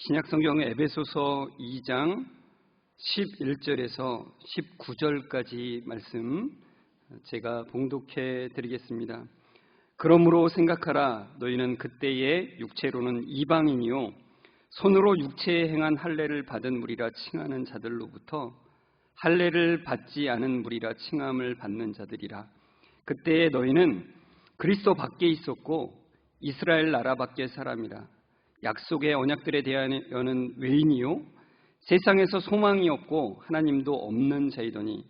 신약성경 에베소서 2장 11절에서 19절까지 말씀 제가 봉독해 드리겠습니다. 그러므로 생각하라. 너희는 그때의 육체로는 이방인이요 손으로 육체에 행한 할례를 받은 무리라 칭하는 자들로부터 할례를 받지 않은 무리라 칭함을 받는 자들이라. 그때에 너희는 그리스도 밖에 있었고 이스라엘 나라 밖의 사람이라. 약속의 언약들에 대하여는 외인이요 세상에서 소망이 없고 하나님도 없는 자이더니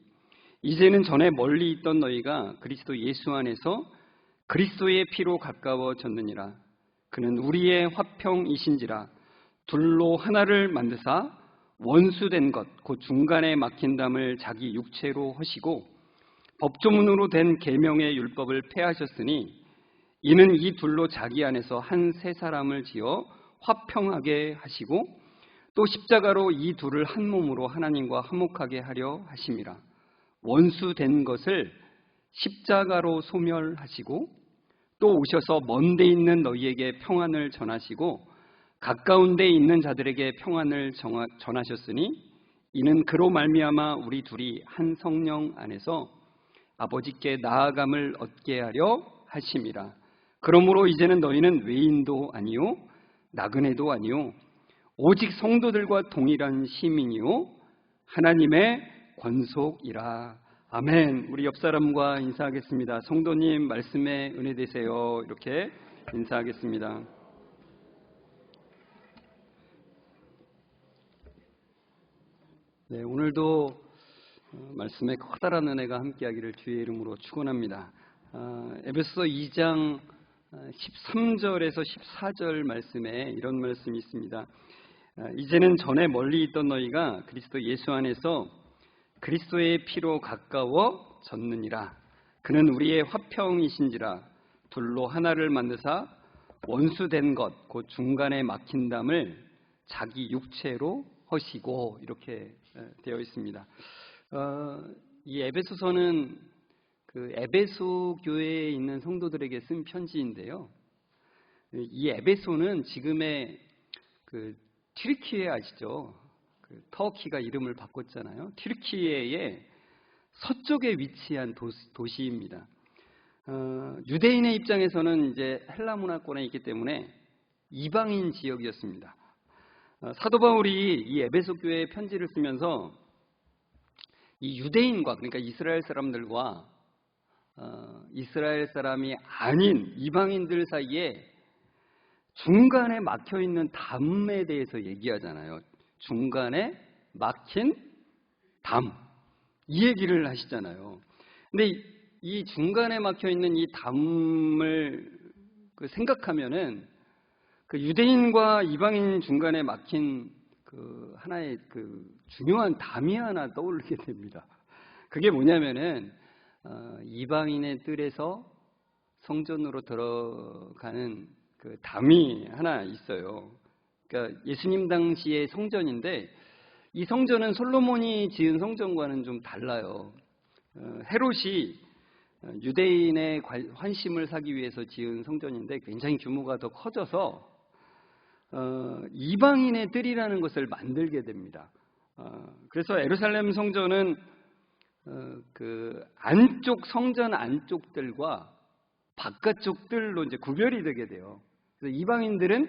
이제는 전에 멀리 있던 너희가 그리스도 예수 안에서 그리스도의 피로 가까워졌느니라. 그는 우리의 화평이신지라. 둘로 하나를 만드사 원수된 것 곧 중간에 막힌 담을 자기 육체로 하시고 법조문으로 된 계명의 율법을 폐하셨으니 이는 이 둘로 자기 안에서 한 새 사람을 지어 화평하게 하시고 또 십자가로 이 둘을 한 몸으로 하나님과 화목하게 하려 하심이라. 원수된 것을 십자가로 소멸하시고 또 오셔서 먼 데 있는 너희에게 평안을 전하시고 가까운 데 있는 자들에게 평안을 전하셨으니 이는 그로 말미암아 우리 둘이 한 성령 안에서 아버지께 나아감을 얻게 하려 하심이라. 그러므로 이제는 너희는 외인도 아니요 나그네도 아니요 오직 성도들과 동일한 시민이요 하나님의 권속이라. 아멘. 우리 옆 사람과 인사하겠습니다. 성도님 말씀에 은혜 되세요. 이렇게 인사하겠습니다. 네, 오늘도 말씀에 커다란 은혜가 함께하기를 주의 이름으로 축원합니다. 에베소서 2장 13절에서 14절 말씀에 이런 말씀이 있습니다. 이제는 전에 멀리 있던 너희가 그리스도 예수 안에서 그리스도의 피로 가까워졌느니라. 그는 우리의 화평이신지라. 둘로 하나를 만드사 원수된 것 곧 중간에 막힌 담을 자기 육체로 하시고 이렇게 되어 있습니다. 이 에베소서는 그 에베소 교회에 있는 성도들에게 쓴 편지인데요. 이 에베소는 지금의 그 튀르키예 아시죠? 그 터키가 이름을 바꿨잖아요. 튀르키예의 서쪽에 위치한 도시입니다. 유대인의 입장에서는 이제 헬라 문화권에 있기 때문에 이방인 지역이었습니다. 사도 바울이 이 에베소 교회에 편지를 쓰면서 이 유대인과 그러니까 이스라엘 사람들과 이스라엘 사람이 아닌 이방인들 사이에 중간에 막혀있는 담에 대해서 얘기하잖아요. 중간에 막힌 담, 이 얘기를 하시잖아요. 근데 이 중간에 막혀있는 이 담을 생각하면은 그 유대인과 이방인 중간에 막힌 그 하나의 그 중요한 담이 하나 떠오르게 됩니다. 그게 뭐냐면은 이방인의 뜰에서 성전으로 들어가는 그 담이 하나 있어요. 그러니까 예수님 당시의 성전인데 이 성전은 솔로몬이 지은 성전과는 좀 달라요. 헤롯이 유대인의 환심을 사기 위해서 지은 성전인데 굉장히 규모가 더 커져서 이방인의 뜰이라는 것을 만들게 됩니다. 그래서 예루살렘 성전은 그 안쪽 성전 안쪽 뜰과 바깥쪽 뜰로 이제 구별이 되게 돼요. 그래서 이방인들은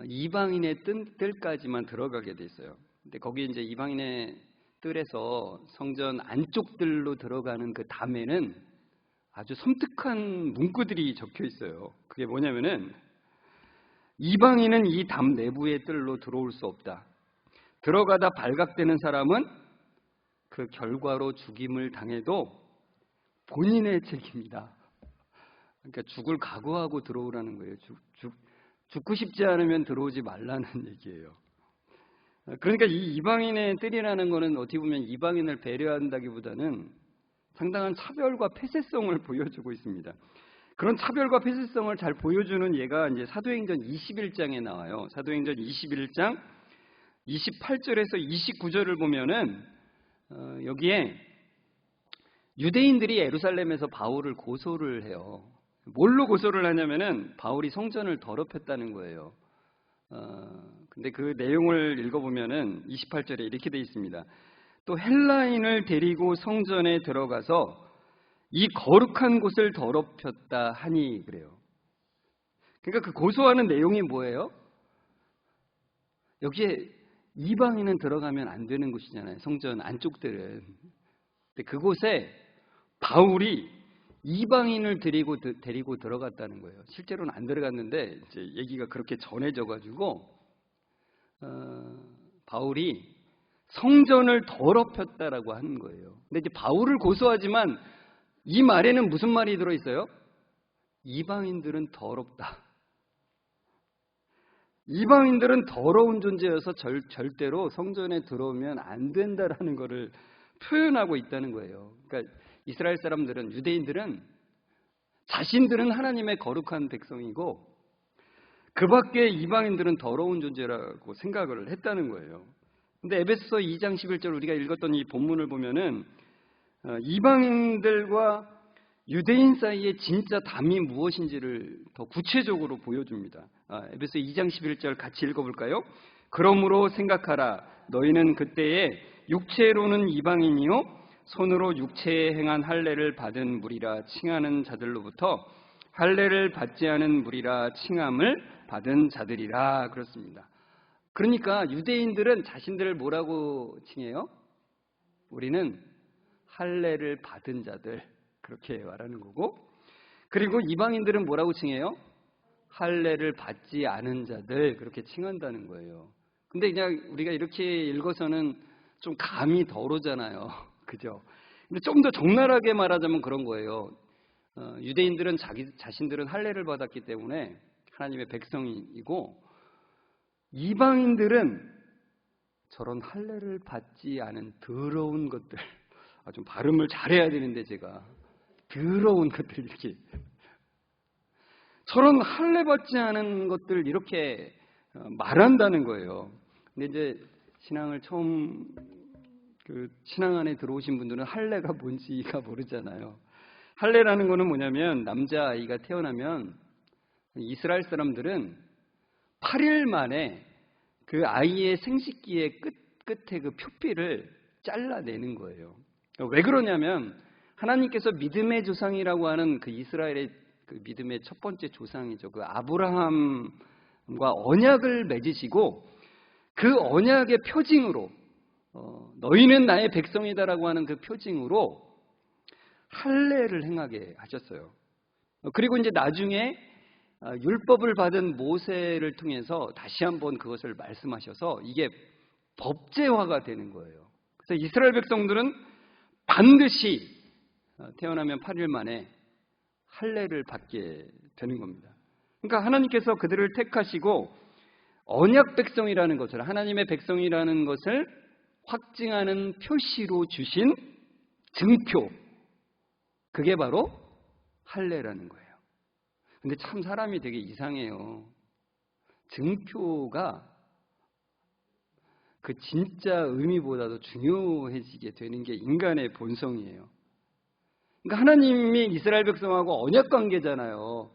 이방인의 뜰까지만 들어가게 돼 있어요. 근데 거기 이제 이방인의 뜰에서 성전 안쪽 뜰로 들어가는 그 담에는 아주 섬뜩한 문구들이 적혀 있어요. 그게 뭐냐면은 이방인은 이 담 내부의 뜰로 들어올 수 없다. 들어가다 발각되는 사람은 그 결과로 죽임을 당해도 본인의 책임이다. 그러니까 죽을 각오하고 들어오라는 거예요. 죽고 싶지 않으면 들어오지 말라는 얘기예요. 그러니까 이 이방인의 뜰이라는 거는 어떻게 보면 이방인을 배려한다기보다는 상당한 차별과 폐쇄성을 보여주고 있습니다. 그런 차별과 폐쇄성을 잘 보여주는 예가 이제 사도행전 21장에 나와요. 사도행전 21장 28절에서 29절을 보면은 여기에 유대인들이 예루살렘에서 바울을 고소를 해요. 뭘로 고소를 하냐면은 바울이 성전을 더럽혔다는 거예요. 근데 그 내용을 읽어보면은 28절에 이렇게 되어 있습니다. 또 헬라인을 데리고 성전에 들어가서 이 거룩한 곳을 더럽혔다 하니 그래요. 그러니까 그 고소하는 내용이 뭐예요? 여기에 이방인은 들어가면 안 되는 곳이잖아요. 성전 안쪽들은. 근데 그곳에 바울이 이방인을 데리고 들어갔다는 거예요. 실제로는 안 들어갔는데 이제 얘기가 그렇게 전해져가지고 바울이 성전을 더럽혔다라고 하는 거예요. 근데 이제 바울을 고소하지만 이 말에는 무슨 말이 들어있어요? 이방인들은 더럽다. 이방인들은 더러운 존재여서 절대로 성전에 들어오면 안 된다라는 것을 표현하고 있다는 거예요. 그러니까 이스라엘 사람들은, 유대인들은 자신들은 하나님의 거룩한 백성이고 그 밖에 이방인들은 더러운 존재라고 생각을 했다는 거예요. 근데 에베소서 2장 11절 우리가 읽었던 이 본문을 보면은 이방인들과 유대인 사이의 진짜 담이 무엇인지를 더 구체적으로 보여줍니다. 에베소 2장 11절 같이 읽어볼까요? 그러므로 생각하라. 너희는 그때에 육체로는 이방인이요 손으로 육체에 행한 할례를 받은 무리라 칭하는 자들로부터 할례를 받지 않은 무리라 칭함을 받은 자들이라 그렇습니다. 그러니까 유대인들은 자신들을 뭐라고 칭해요? 우리는 할례를 받은 자들 그렇게 말하는 거고, 그리고 이방인들은 뭐라고 칭해요? 할례를 받지 않은 자들 그렇게 칭한다는 거예요. 근데 그냥 우리가 이렇게 읽어서는 좀 감이 덜오잖아요. 그죠? 근데 좀 더 적나라하게 말하자면 그런 거예요. 유대인들은 자신들은 할례를 받았기 때문에 하나님의 백성이고, 이방인들은 저런 할례를 받지 않은 더러운 것들, 좀 발음을 잘해야 되는데 제가 더러운 것들 이렇게 저런 할례 받지 않은 것들 이렇게 말한다는 거예요. 근데 이제 신앙을 처음 신앙 안에 들어오신 분들은 할례가 뭔지가 모르잖아요. 할례라는 거는 뭐냐면 남자아이가 태어나면 이스라엘 사람들은 8일 만에 그 아이의 생식기의 끝에 그 표피를 잘라내는 거예요. 왜 그러냐면 하나님께서 믿음의 조상이라고 하는 그 이스라엘의 그 믿음의 첫 번째 조상이죠. 그 아브라함과 언약을 맺으시고 그 언약의 표징으로 너희는 나의 백성이다라고 하는 그 표징으로 할례를 행하게 하셨어요. 그리고 이제 나중에 율법을 받은 모세를 통해서 다시 한번 그것을 말씀하셔서 이게 법제화가 되는 거예요. 그래서 이스라엘 백성들은 반드시 태어나면 8일 만에 할례를 받게 되는 겁니다. 그러니까 하나님께서 그들을 택하시고 언약 백성이라는 것을, 하나님의 백성이라는 것을 확증하는 표시로 주신 증표, 그게 바로 할례라는 거예요. 근데 참 사람이 되게 이상해요. 증표가 그 진짜 의미보다도 중요해지게 되는 게 인간의 본성이에요. 그러니까 하나님이 이스라엘 백성하고 언약 관계잖아요.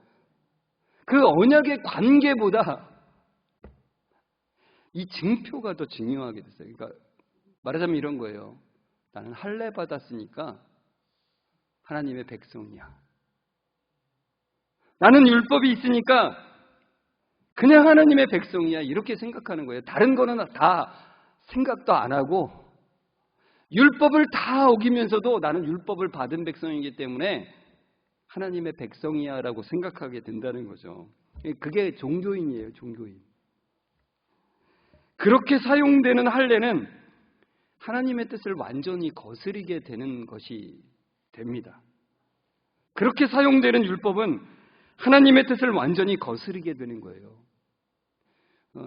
그 언약의 관계보다 이 증표가 더 중요하게 됐어요. 그러니까 말하자면 이런 거예요. 나는 할례 받았으니까 하나님의 백성이야. 나는 율법이 있으니까 그냥 하나님의 백성이야. 이렇게 생각하는 거예요. 다른 거는 다 생각도 안 하고 율법을 다 어기면서도 나는 율법을 받은 백성이기 때문에 하나님의 백성이야 라고 생각하게 된다는 거죠. 그게 종교인이에요. 종교인. 그렇게 사용되는 할례는 하나님의 뜻을 완전히 거스르게 되는 것이 됩니다. 그렇게 사용되는 율법은 하나님의 뜻을 완전히 거스르게 되는 거예요.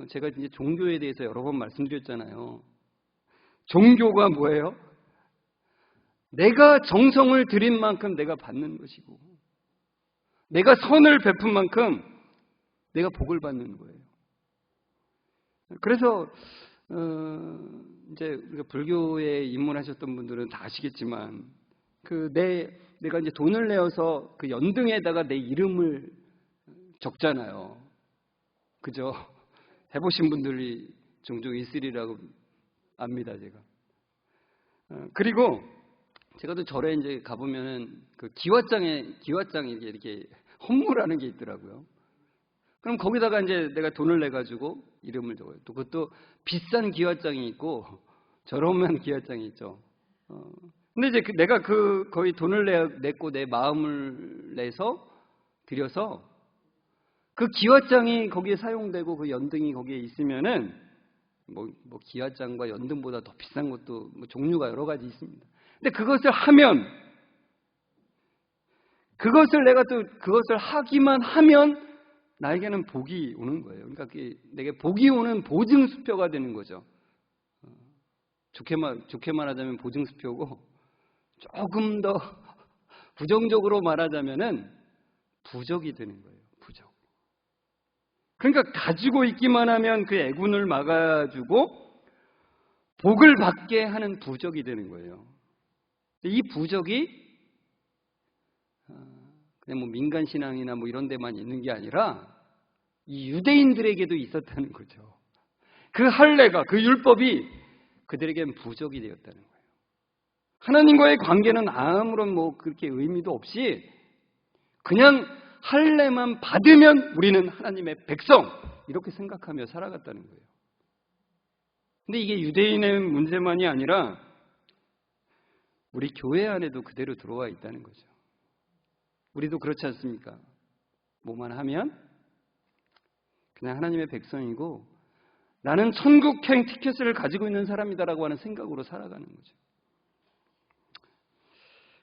제가 이제 종교에 대해서 여러 번 말씀드렸잖아요. 종교가 뭐예요? 내가 정성을 들인 만큼 내가 받는 것이고, 내가 선을 베푼 만큼 내가 복을 받는 거예요. 그래서 이제 우리가 불교에 입문하셨던 분들은 다 아시겠지만, 내가 이제 돈을 내어서 그 연등에다가 내 이름을 적잖아요. 그죠? 해보신 분들이 종종 있으리라고 압니다, 제가. 그리고 제가 또 절에 이제 가보면은 그 기와장이 이렇게 헌물하는 게 있더라고요. 그럼 거기다가 이제 내가 돈을 내가지고 이름을 적어요. 또 그것도 비싼 기와장이 있고 저렴한 기와장이 있죠. 근데 이제 내가 거의 돈을 냈고 내 마음을 내서 드려서 그 기와장이 거기에 사용되고 그 연등이 거기에 있으면은 뭐 기와장과 연등보다 더 비싼 것도 뭐 종류가 여러 가지 있습니다. 근데 그것을 하면 그것을 하기만 하면 나에게는 복이 오는 거예요. 그러니까 내게 복이 오는 보증수표가 되는 거죠. 좋게 말하자면 보증수표고, 조금 더 부정적으로 말하자면은 부적이 되는 거예요. 부적. 그러니까 가지고 있기만 하면 그 애군을 막아주고 복을 받게 하는 부적이 되는 거예요. 이 부적이 그냥 뭐 민간신앙이나 뭐 이런 데만 있는 게 아니라 이 유대인들에게도 있었다는 거죠. 그 할례가, 그 율법이 그들에겐 부적이 되었다는 거예요. 하나님과의 관계는 아무런 뭐 그렇게 의미도 없이 그냥 할례만 받으면 우리는 하나님의 백성, 이렇게 생각하며 살아갔다는 거예요. 근데 이게 유대인의 문제만이 아니라 우리 교회 안에도 그대로 들어와 있다는 거죠. 우리도 그렇지 않습니까? 뭐만 하면 그냥 하나님의 백성이고 나는 천국행 티켓을 가지고 있는 사람이다라고 하는 생각으로 살아가는 거죠.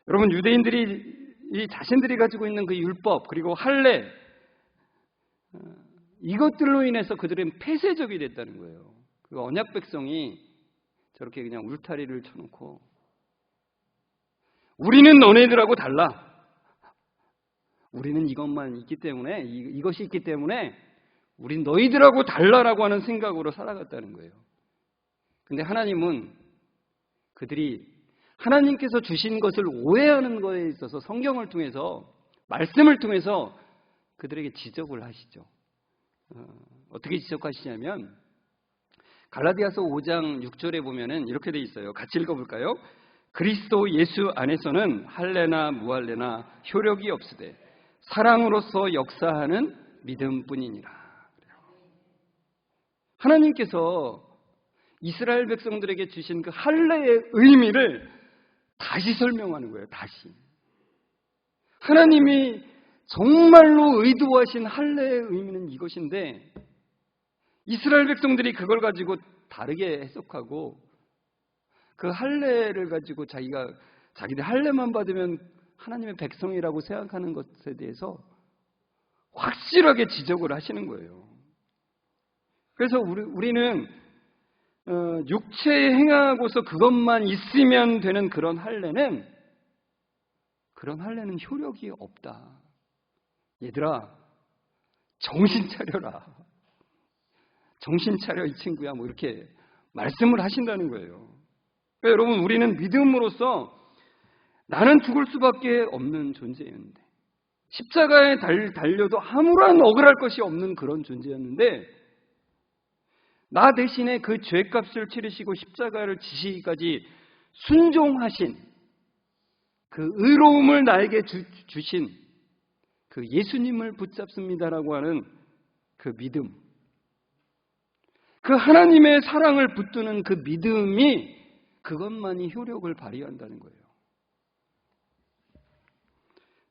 여러분, 유대인들이 이 자신들이 가지고 있는 그 율법 그리고 할례, 이것들로 인해서 그들은 폐쇄적이 됐다는 거예요. 그 언약 백성이 저렇게 그냥 울타리를 쳐놓고 우리는 너네들하고 달라. 우리는 이것만 있기 때문에, 이것이 있기 때문에 우린 너희들하고 달라라고 하는 생각으로 살아갔다는 거예요. 근데 하나님은 그들이 하나님께서 주신 것을 오해하는 것에 있어서 성경을 통해서, 말씀을 통해서 그들에게 지적을 하시죠. 어떻게 지적하시냐면 갈라디아서 5장 6절에 보면은 이렇게 돼 있어요. 같이 읽어볼까요? 그리스도 예수 안에서는 할례나 무할례나 효력이 없으되 사랑으로서 역사하는 믿음뿐이니라. 하나님께서 이스라엘 백성들에게 주신 그 할례의 의미를 다시 설명하는 거예요. 다시. 하나님이 정말로 의도하신 할례의 의미는 이것인데 이스라엘 백성들이 그걸 가지고 다르게 해석하고 그 할례를 가지고 자기들 할례만 받으면 하나님의 백성이라고 생각하는 것에 대해서 확실하게 지적을 하시는 거예요. 그래서 우리는 육체에 행하고서 그것만 있으면 되는 그런 할례는 효력이 없다. 얘들아, 정신 차려라. 정신 차려 이 친구야. 뭐 이렇게 말씀을 하신다는 거예요. 그러니까 여러분, 우리는 믿음으로써 나는 죽을 수밖에 없는 존재였는데, 십자가에 달려도 아무런 억울할 것이 없는 그런 존재였는데, 나 대신에 그 죄값을 치르시고 십자가를 지시기까지 순종하신 그 의로움을 나에게 주신 그 예수님을 붙잡습니다라고 하는 그 믿음, 그 하나님의 사랑을 붙드는 그 믿음이, 그것만이 효력을 발휘한다는 거예요.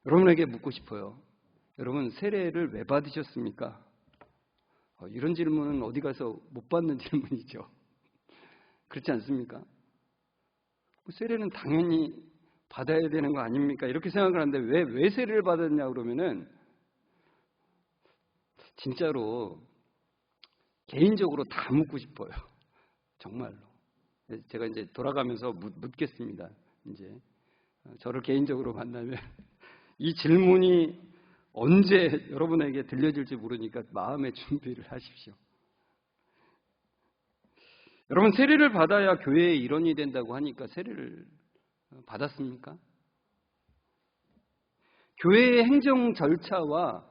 여러분에게 묻고 싶어요. 여러분, 세례를 왜 받으셨습니까? 이런 질문은 어디 가서 못 받는 질문이죠. 그렇지 않습니까? 세례는 당연히 받아야 되는 거 아닙니까? 이렇게 생각을 하는데 왜 세례를 받았냐 그러면은 진짜로 개인적으로 다 묻고 싶어요. 정말로. 제가 이제 돌아가면서 묻겠습니다. 이제 저를 개인적으로 만나면 이 질문이 언제 여러분에게 들려질지 모르니까 마음의 준비를 하십시오. 여러분, 세례를 받아야 교회의 일원이 된다고 하니까 세례를 받았습니까? 교회의 행정 절차와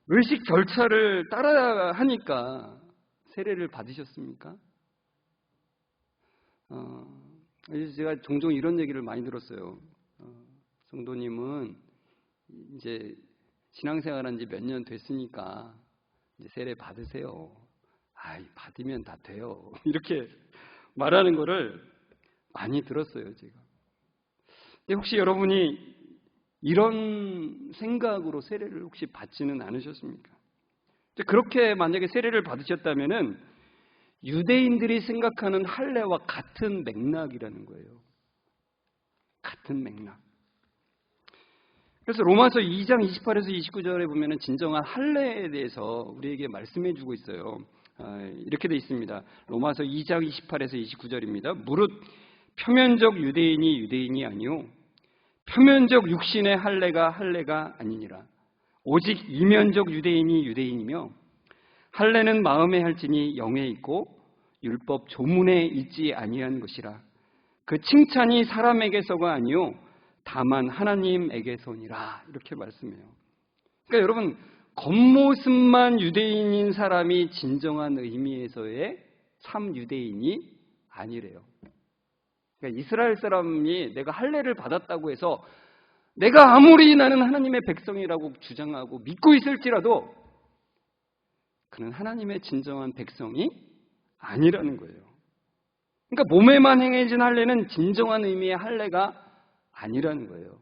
의식 절차를 따라야 하니까 세례를 받으셨습니까? 제가 종종 이런 얘기를 많이 들었어요. 성도님은 이제 신앙생활한 지 몇 년 됐으니까 이제 세례 받으세요. 받으면 다 돼요. 이렇게 말하는 거를 많이 들었어요, 제가. 근데 혹시 여러분이 이런 생각으로 세례를 혹시 받지는 않으셨습니까? 그렇게 만약에 세례를 받으셨다면은 유대인들이 생각하는 할례와 같은 맥락이라는 거예요. 같은 맥락. 그래서 로마서 2장 28에서 29절에 보면은 진정한 할례에 대해서 우리에게 말씀해 주고 있어요. 이렇게 돼 있습니다. 로마서 2장 28에서 29절입니다. 무릇 표면적 유대인이 아니요 표면적 육신의 할례가 아니니라. 오직 이면적 유대인이며 할례는 마음에 할지니 영에 있고 율법 조문에 있지 아니한 것이라. 그 칭찬이 사람에게서가 아니요 다만 하나님에게서니라. 이렇게 말씀해요. 그러니까 여러분, 겉모습만 유대인인 사람이 진정한 의미에서의 참 유대인이 아니래요. 그러니까 이스라엘 사람이 내가 할례를 받았다고 해서 내가 아무리 나는 하나님의 백성이라고 주장하고 믿고 있을지라도 그는 하나님의 진정한 백성이 아니라는 거예요. 그러니까 몸에만 행해진 할례는 진정한 의미의 할례가 아니라는 거예요.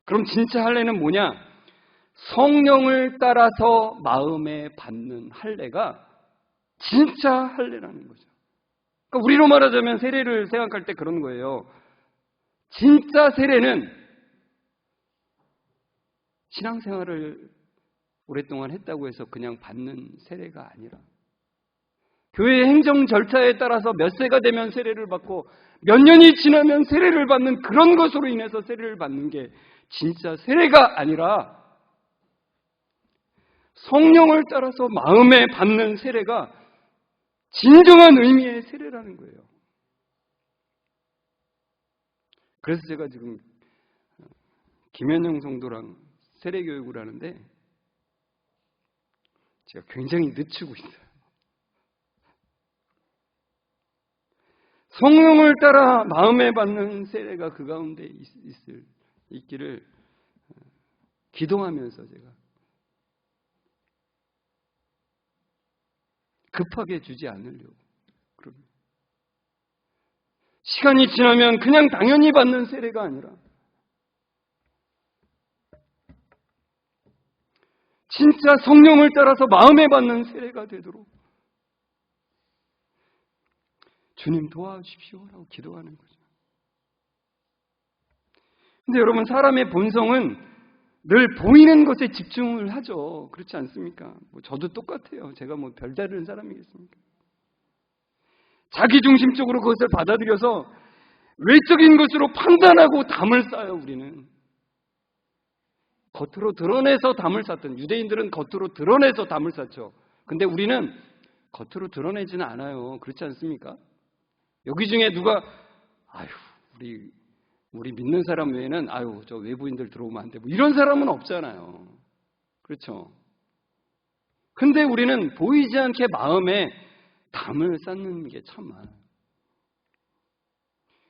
그럼 진짜 할례는 뭐냐? 성령을 따라서 마음에 받는 할례가 진짜 할례라는 거죠. 그러니까 우리로 말하자면 세례를 생각할 때 그런 거예요. 진짜 세례는 신앙생활을 오랫동안 했다고 해서 그냥 받는 세례가 아니라 교회 행정 절차에 따라서 몇 세가 되면 세례를 받고 몇 년이 지나면 세례를 받는 그런 것으로 인해서 세례를 받는 게 진짜 세례가 아니라 성령을 따라서 마음에 받는 세례가 진정한 의미의 세례라는 거예요. 그래서 제가 지금 김현영 성도랑 세례 교육을 하는데 제가 굉장히 늦추고 있어요. 성령을 따라 마음에 받는 세례가 그 가운데 있기를 기도하면서 제가 급하게 주지 않으려고. 시간이 지나면 그냥 당연히 받는 세례가 아니라 진짜 성령을 따라서 마음에 받는 세례가 되도록 주님 도와주십시오라고 기도하는 거죠. 근데 여러분, 사람의 본성은 늘 보이는 것에 집중을 하죠. 그렇지 않습니까? 저도 똑같아요. 제가 별다른 사람이겠습니까? 자기중심적으로 그것을 받아들여서 외적인 것으로 판단하고 담을 쌓아요, 우리는. 겉으로 드러내서 담을 쌓던, 유대인들은 겉으로 드러내서 담을 쌓죠. 근데 우리는 겉으로 드러내지는 않아요. 그렇지 않습니까? 여기 중에 누가 우리 믿는 사람 외에는 저 외부인들 들어오면 안 돼. 이런 사람은 없잖아요. 그렇죠? 근데 우리는 보이지 않게 마음에 담을 쌓는 게 참 많아요.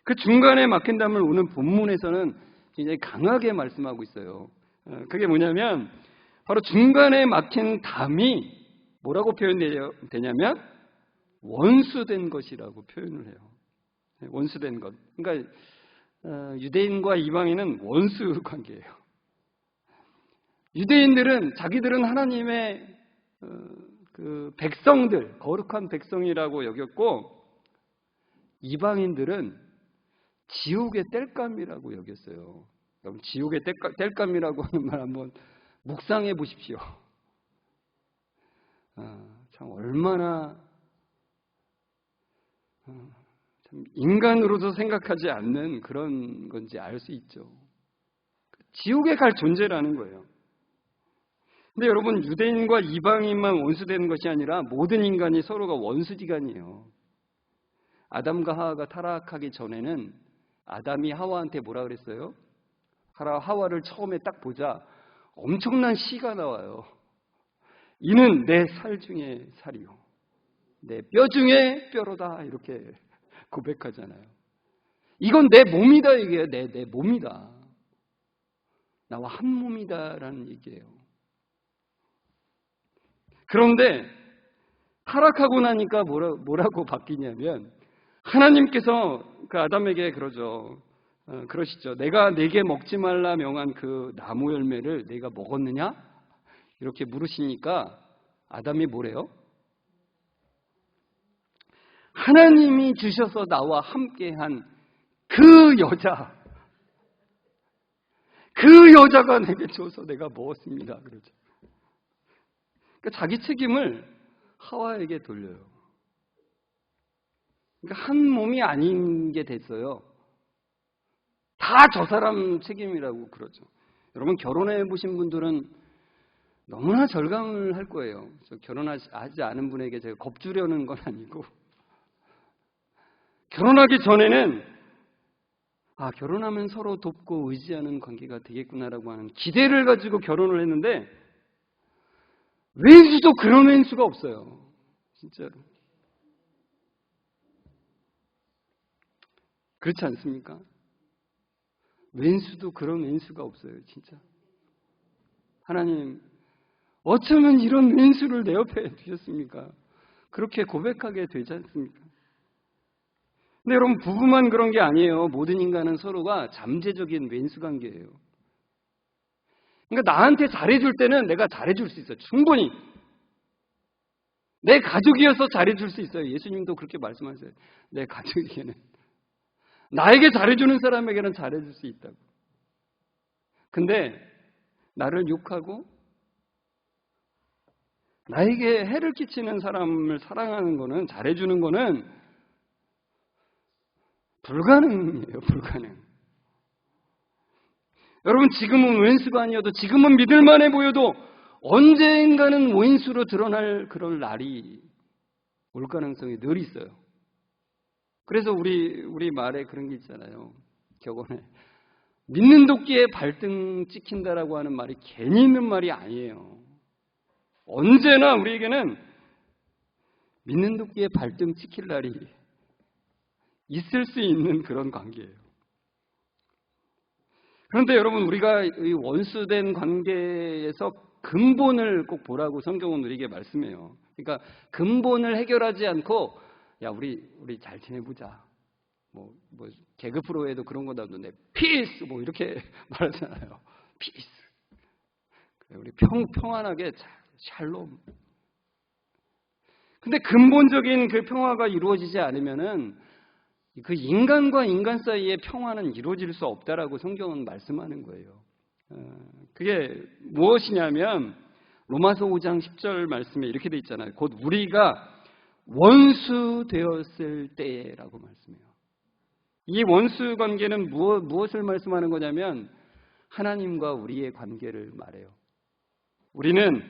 그 중간에 막힌 담을 오늘 본문에서는 굉장히 강하게 말씀하고 있어요. 그게 뭐냐면 바로 중간에 막힌 담이 뭐라고 표현되냐면 원수된 것이라고 표현을 해요. 원수된 것. 그러니까 유대인과 이방인은 원수 관계예요. 유대인들은 자기들은 하나님의 그 백성들, 거룩한 백성이라고 여겼고 이방인들은 지옥의 땔감이라고 여겼어요. 그럼 지옥의 땔감이라고 하는 말 한번 묵상해 보십시오. 참 얼마나 참 인간으로서 생각하지 않는 그런 건지 알 수 있죠. 지옥에 갈 존재라는 거예요. 근데 여러분, 유대인과 이방인만 원수되는 것이 아니라 모든 인간이 서로가 원수지간이에요. 아담과 하와가 타락하기 전에는 아담이 하와한테 뭐라 그랬어요? 하와를 처음에 딱 보자 엄청난 시가 나와요. 이는 내 살 중에 살이요 내 뼈 중에 뼈로다 이렇게 고백하잖아요. 이건 내 몸이다 이게 내 몸이다. 나와 한 몸이다라는 얘기예요. 그런데 타락하고 나니까 뭐라고 바뀌냐면 하나님께서 그 아담에게 그러시죠. 내가 네게 먹지 말라 명한 그 나무 열매를 네가 먹었느냐? 이렇게 물으시니까 아담이 뭐래요? 하나님이 주셔서 나와 함께한 그 여자가 내게 줘서 내가 먹었습니다. 그러죠. 그러니까 자기 책임을 하와에게 돌려요. 그러니까 한 몸이 아닌 게 됐어요. 다 저 사람 책임이라고 그러죠. 여러분 결혼해 보신 분들은 너무나 절감을 할 거예요. 결혼하지 않은 분에게 제가 겁주려는 건 아니고 결혼하기 전에는 결혼하면 서로 돕고 의지하는 관계가 되겠구나라고 하는 기대를 가지고 결혼을 했는데 왼수도 그런 왼수가 없어요. 진짜로. 그렇지 않습니까? 왼수도 그런 왼수가 없어요. 진짜. 하나님 어쩌면 이런 왼수를 내 옆에 두셨습니까? 그렇게 고백하게 되지 않습니까? 근데 여러분 부부만 그런 게 아니에요. 모든 인간은 서로가 잠재적인 왼수 관계예요. 그러니까 나한테 잘해줄 때는 내가 잘해줄 수 있어요. 충분히. 내 가족이어서 잘해줄 수 있어요. 예수님도 그렇게 말씀하세요. 내 가족에게는. 나에게 잘해주는 사람에게는 잘해줄 수 있다고. 근데 나를 욕하고 나에게 해를 끼치는 사람을 사랑하는 거는 잘해주는 거는 불가능이에요. 불가능. 여러분 지금은 왼수가 아니어도 지금은 믿을만해 보여도 언젠가는 왼수로 드러날 그런 날이 올 가능성이 늘 있어요. 그래서 우리 말에 그런 게 있잖아요. 격언에 믿는 도끼에 발등 찍힌다라고 하는 말이 괜히 있는 말이 아니에요. 언제나 우리에게는 믿는 도끼에 발등 찍힐 날이 있을 수 있는 그런 관계예요. 그런데 여러분 우리가 이 원수된 관계에서 근본을 꼭 보라고 성경은 우리에게 말씀해요. 그러니까 근본을 해결하지 않고 야 우리 잘 지내보자. 뭐 개그 프로에도 그런 거 나오는데 피스 뭐 이렇게 말하잖아요. 피스. 우리 평안하게 샬롬. 근데 근본적인 그 평화가 이루어지지 않으면은 그 인간과 인간 사이의 평화는 이루어질 수 없다라고 성경은 말씀하는 거예요. 그게 무엇이냐면 로마서 5장 10절 말씀에 이렇게 돼 있잖아요. 곧 우리가 원수 되었을 때라고 말씀해요. 이 원수 관계는 무엇을 말씀하는 거냐면 하나님과 우리의 관계를 말해요. 우리는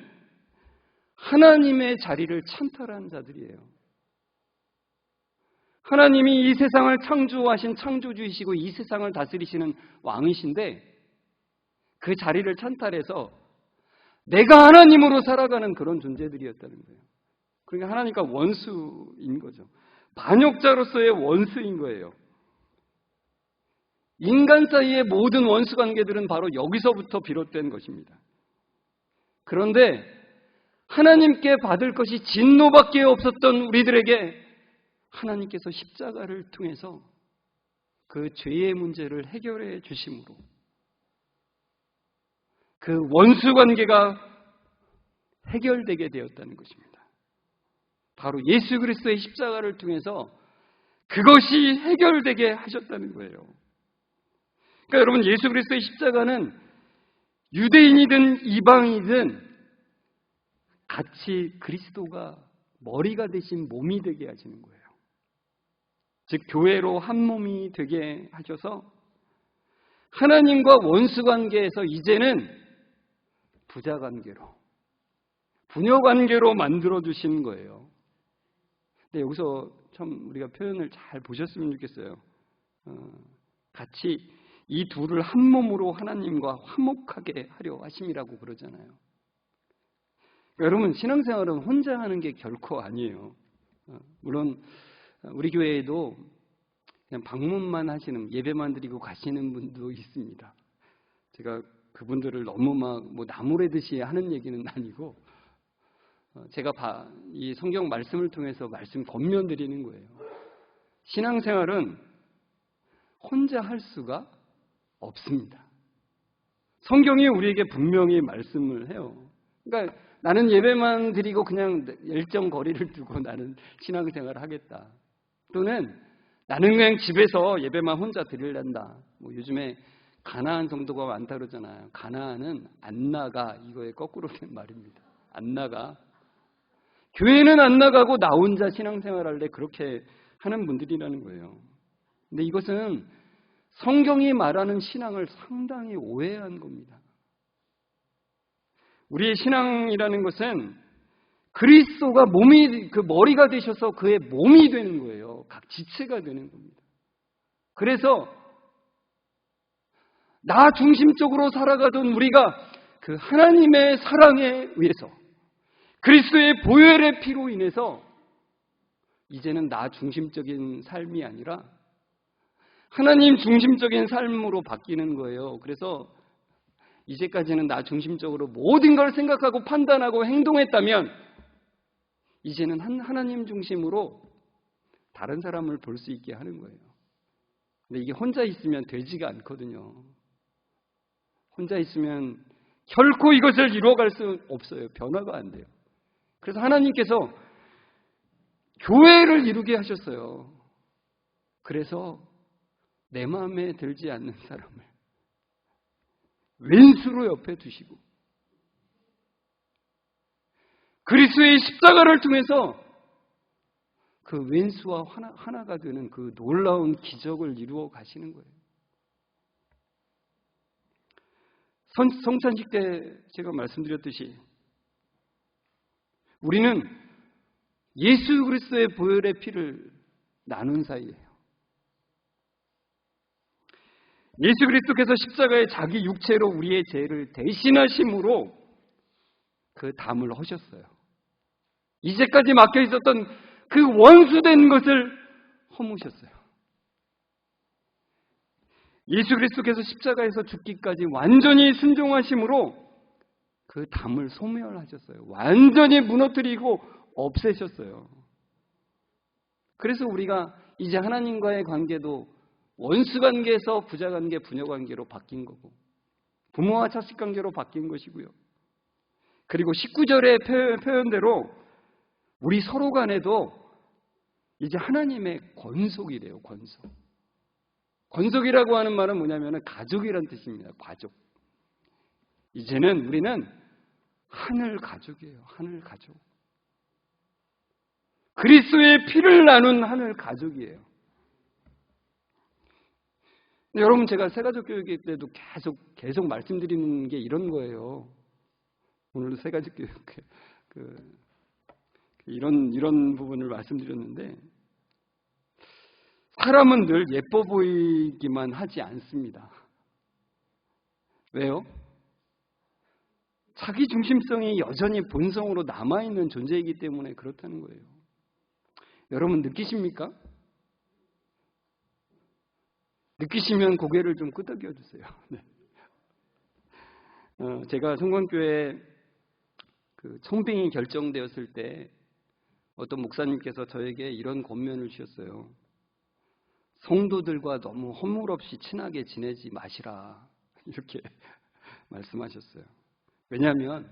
하나님의 자리를 찬탈한 자들이에요. 하나님이 이 세상을 창조하신 창조주이시고 이 세상을 다스리시는 왕이신데 그 자리를 찬탈해서 내가 하나님으로 살아가는 그런 존재들이었다는 거예요. 그러니까 하나님과 원수인 거죠. 반역자로서의 원수인 거예요. 인간 사이의 모든 원수 관계들은 바로 여기서부터 비롯된 것입니다. 그런데 하나님께 받을 것이 진노밖에 없었던 우리들에게 하나님께서 십자가를 통해서 그 죄의 문제를 해결해 주심으로 그 원수 관계가 해결되게 되었다는 것입니다. 바로 예수 그리스도의 십자가를 통해서 그것이 해결되게 하셨다는 거예요. 그러니까 여러분 예수 그리스도의 십자가는 유대인이든 이방이든 같이 그리스도가 머리가 되신 몸이 되게 하시는 거예요. 즉 교회로 한 몸이 되게 하셔서 하나님과 원수 관계에서 이제는 부자 관계로 부녀 관계로 만들어 주신 거예요. 근데 여기서 참 우리가 표현을 잘 보셨으면 좋겠어요. 같이 이 둘을 한 몸으로 하나님과 화목하게 하려 하심이라고 그러잖아요. 여러분, 신앙생활은 혼자 하는 게 결코 아니에요. 물론 우리 교회에도 그냥 방문만 하시는, 예배만 드리고 가시는 분도 있습니다. 제가 그분들을 너무 막 나무래듯이 하는 얘기는 아니고, 제가 이 성경 말씀을 통해서 말씀 권면드리는 거예요. 신앙생활은 혼자 할 수가 없습니다. 성경이 우리에게 분명히 말씀을 해요. 그러니까 나는 예배만 드리고 그냥 일정 거리를 두고 나는 신앙생활을 하겠다. 또는 나는 그냥 집에서 예배만 혼자 드리란다. 요즘에 가나안 정도가 많다 그러잖아요. 가나안은 안 나가, 이거의 거꾸로 된 말입니다. 안 나가. 교회는 안 나가고 나 혼자 신앙생활 할래, 그렇게 하는 분들이라는 거예요. 근데 이것은 성경이 말하는 신앙을 상당히 오해한 겁니다. 우리의 신앙이라는 것은 그리스도가 그 머리가 되셔서 그의 몸이 되는 거예요. 각 지체가 되는 겁니다. 그래서 나 중심적으로 살아가던 우리가 그 하나님의 사랑에 의해서, 그리스도의 보혈의 피로 인해서 이제는 나 중심적인 삶이 아니라 하나님 중심적인 삶으로 바뀌는 거예요. 그래서 이제까지는 나 중심적으로 모든 걸 생각하고 판단하고 행동했다면 이제는 하나님 중심으로 다른 사람을 볼 수 있게 하는 거예요. 근데 이게 혼자 있으면 되지가 않거든요. 혼자 있으면 결코 이것을 이루어갈 수 없어요. 변화가 안 돼요. 그래서 하나님께서 교회를 이루게 하셨어요. 그래서 내 마음에 들지 않는 사람을 왼수로 옆에 두시고 그리스도의 십자가를 통해서 그 왼수와 하나가 되는 그 놀라운 기적을 이루어 가시는 거예요. 성찬식 때 제가 말씀드렸듯이 우리는 예수 그리스도의 보혈의 피를 나눈 사이예요. 예수 그리스도께서 십자가에 자기 육체로 우리의 죄를 대신하심으로 그 담을 하셨어요. 이제까지 막혀 있었던 그 원수된 것을 허무셨어요. 예수 그리스도께서 십자가에서 죽기까지 완전히 순종하심으로 그 담을 소멸하셨어요. 완전히 무너뜨리고 없애셨어요. 그래서 우리가 이제 하나님과의 관계도 원수 관계에서 부자 관계, 부녀 관계로 바뀐 거고 부모와 자식 관계로 바뀐 것이고요. 그리고 19절의 표현대로 우리 서로 간에도 이제 하나님의 권속이래요. 권속. 권속이라고 하는 말은 뭐냐면 가족이란 뜻입니다. 가족. 이제는 우리는 하늘 가족이에요. 하늘 가족. 그리스도의 피를 나눈 하늘 가족이에요. 여러분, 제가 새가족 교육 때도 계속 말씀드리는 게 이런 거예요. 오늘도 새가족 교육 이런 부분을 말씀드렸는데, 사람은 늘 예뻐 보이기만 하지 않습니다. 왜요? 자기 중심성이 여전히 본성으로 남아있는 존재이기 때문에 그렇다는 거예요. 여러분 느끼십니까? 느끼시면 고개를 좀 끄덕여 주세요. 네. 제가 성광교회 청빙이 결정되었을 때 어떤 목사님께서 저에게 이런 권면을 주셨어요. 성도들과 너무 허물없이 친하게 지내지 마시라, 이렇게 말씀하셨어요. 왜냐하면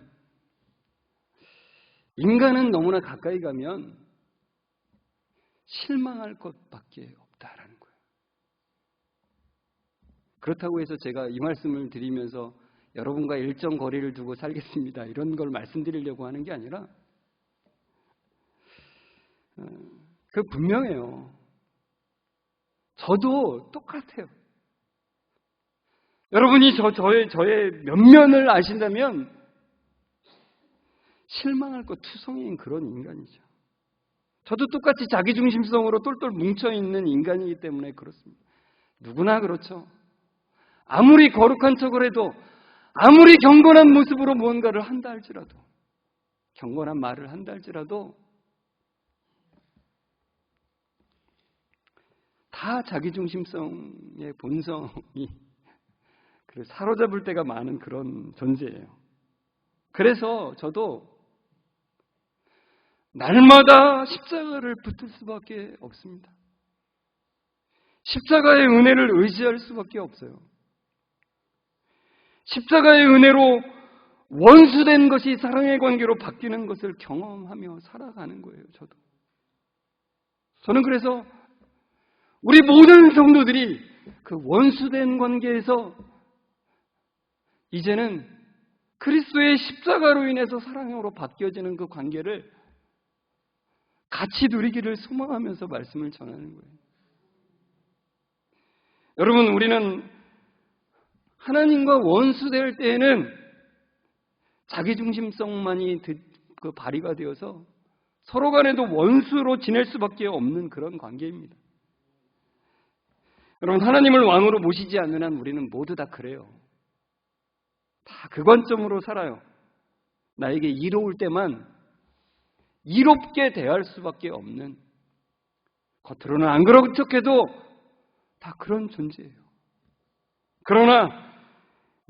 인간은 너무나 가까이 가면 실망할 것밖에 없다라는 거예요. 그렇다고 해서 제가 이 말씀을 드리면서 여러분과 일정 거리를 두고 살겠습니다, 이런 걸 말씀드리려고 하는 게 아니라 그 분명해요. 저도 똑같아요. 여러분이 저의 면면을 아신다면 실망할 것 투성이인 그런 인간이죠. 저도 똑같이 자기중심성으로 똘똘 뭉쳐있는 인간이기 때문에 그렇습니다. 누구나 그렇죠. 아무리 거룩한 척을 해도, 아무리 경건한 모습으로 무언가를 한다 할지라도 경건한 말을 한다 할지라도 다 자기중심성의 본성이 사로잡을 때가 많은 그런 존재예요. 그래서 저도 날마다 십자가를 붙들 수밖에 없습니다. 십자가의 은혜를 의지할 수밖에 없어요. 십자가의 은혜로 원수된 것이 사랑의 관계로 바뀌는 것을 경험하며 살아가는 거예요. 저는 그래서 우리 모든 성도들이 그 원수된 관계에서 이제는 그리스도의 십자가로 인해서 사랑으로 바뀌어지는 그 관계를 같이 누리기를 소망하면서 말씀을 전하는 거예요. 여러분, 우리는 하나님과 원수될 때에는 자기중심성만이 발휘가 되어서 서로 간에도 원수로 지낼 수밖에 없는 그런 관계입니다. 여러분, 하나님을 왕으로 모시지 않는 한 우리는 모두 다 그래요. 다 그 관점으로 살아요. 나에게 이로울 때만 이롭게 대할 수밖에 없는, 겉으로는 안 그런 척해도 다 그런 존재예요. 그러나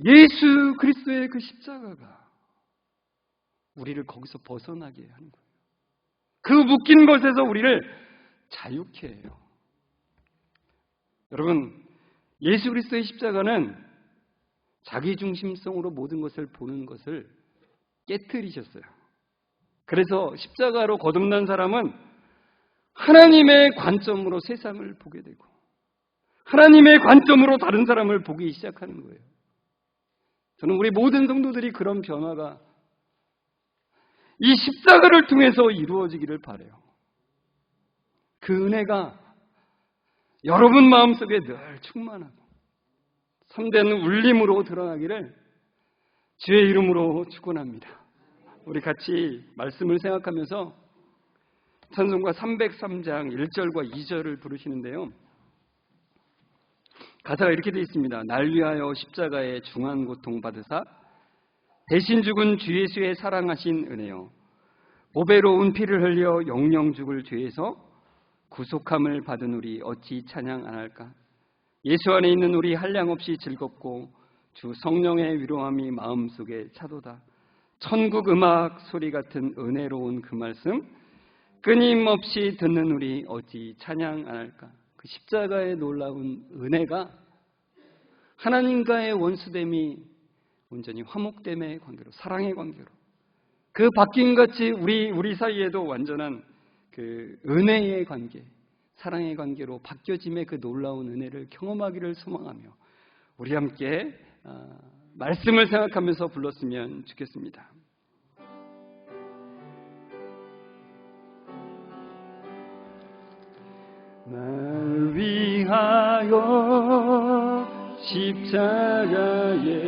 예수 그리스도의 그 십자가가 우리를 거기서 벗어나게 하는 거예요. 그 묶인 것에서 우리를 자유케 해요. 여러분, 예수 그리스도의 십자가는 자기중심성으로 모든 것을 보는 것을 깨트리셨어요. 그래서 십자가로 거듭난 사람은 하나님의 관점으로 세상을 보게 되고 하나님의 관점으로 다른 사람을 보기 시작하는 거예요. 저는 우리 모든 성도들이 그런 변화가 이 십자가를 통해서 이루어지기를 바라요. 그 은혜가 여러분 마음속에 늘 충만하고 참된 울림으로 드러나기를 주의 이름으로 축원합니다. 우리 같이 말씀을 생각하면서 찬송가 303장 1절과 2절을 부르시는데요. 가사가 이렇게 되어 있습니다. 날 위하여 십자가에 중한 고통 받으사 대신 죽은 주 예수의 사랑하신 은혜요, 보배로운 피를 흘려 영영 죽을 죄에서 구속함을 받은 우리 어찌 찬양 안 할까? 예수 안에 있는 우리 한량없이 즐겁고 주 성령의 위로함이 마음속에 차도다. 천국 음악 소리 같은 은혜로운 그 말씀 끊임없이 듣는 우리 어찌 찬양 안 할까? 그 십자가의 놀라운 은혜가 하나님과의 원수됨이 온전히 화목됨의 관계로, 사랑의 관계로, 그 바뀐같이 우리 사이에도 완전한 그 은혜의 관계, 사랑의 관계로 바뀌어짐의 그 놀라운 은혜를 경험하기를 소망하며 우리 함께 말씀을 생각하면서 불렀으면 좋겠습니다. 날 위하여 십자가에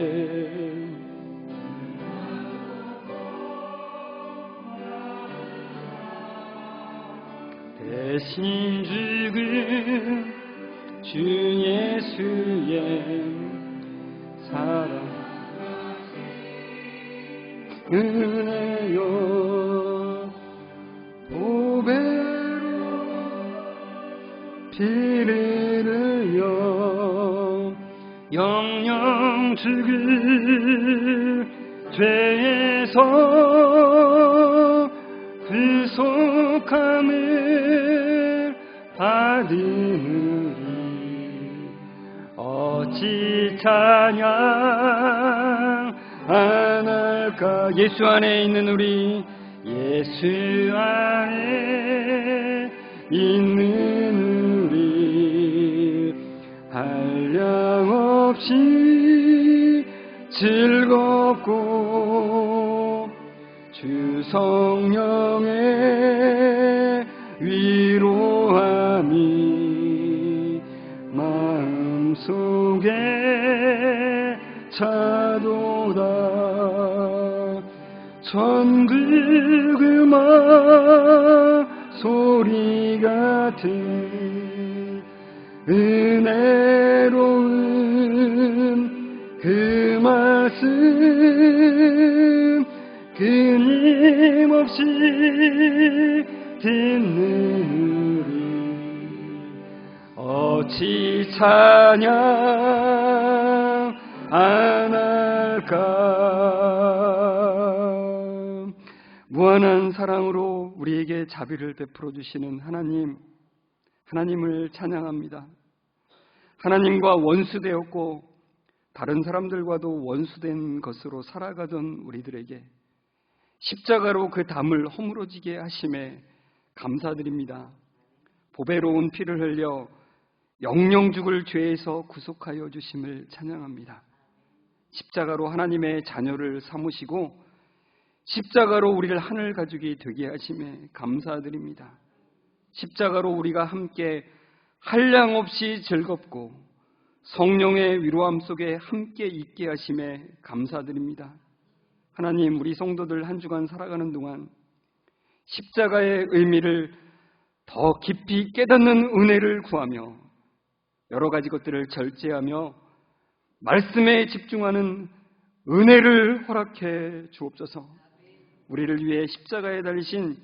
대신 죽은 주 예수의 사랑 은혜요, 보배로 피를 흘려 영영 죽을 죄에서 구속함을 받으니 어찌 찬양 안 할까? 예수 안에 있는 우리, 예수 안에 있는 우리 한량없이 즐겁고 주 성령의 위로함이 마음속에 차도다. 천국 음악 소리 같은 은혜로운 그 말씀 끊임없이 듣는 우리 어찌 찬양 안 할까. 무한한 사랑으로 우리에게 자비를 베풀어 주시는 하나님을 찬양합니다. 하나님과 원수되었고 다른 사람들과도 원수된 것으로 살아가던 우리들에게 십자가로 그 담을 허물어지게 하심에 감사드립니다. 보배로운 피를 흘려 영영 죽을 죄에서 구속하여 주심을 찬양합니다. 십자가로 하나님의 자녀를 삼으시고 십자가로 우리를 하늘 가족이 되게 하심에 감사드립니다. 십자가로 우리가 함께 한량없이 즐겁고 성령의 위로함 속에 함께 있게 하심에 감사드립니다. 하나님, 우리 성도들 한 주간 살아가는 동안 십자가의 의미를 더 깊이 깨닫는 은혜를 구하며 여러 가지 것들을 절제하며 말씀에 집중하는 은혜를 허락해 주옵소서. 우리를 위해 십자가에 달리신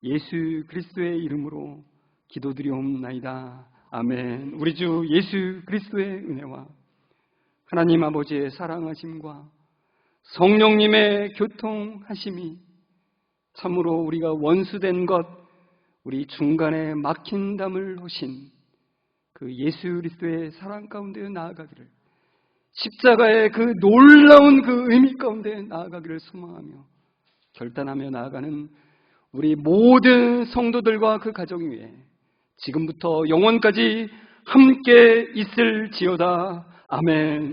예수 그리스도의 이름으로 기도드리옵나이다. 아멘. 우리 주 예수 그리스도의 은혜와 하나님 아버지의 사랑하심과 성령님의 교통하심이 참으로 우리가 원수된 것, 우리 중간에 막힌 담을 오신 그 예수 그리스도의 사랑 가운데 나아가기를, 십자가의 그 놀라운 그 의미 가운데 나아가기를 소망하며 결단하며 나아가는 우리 모든 성도들과 그 가정 위에 지금부터 영원까지 함께 있을지어다. 아멘.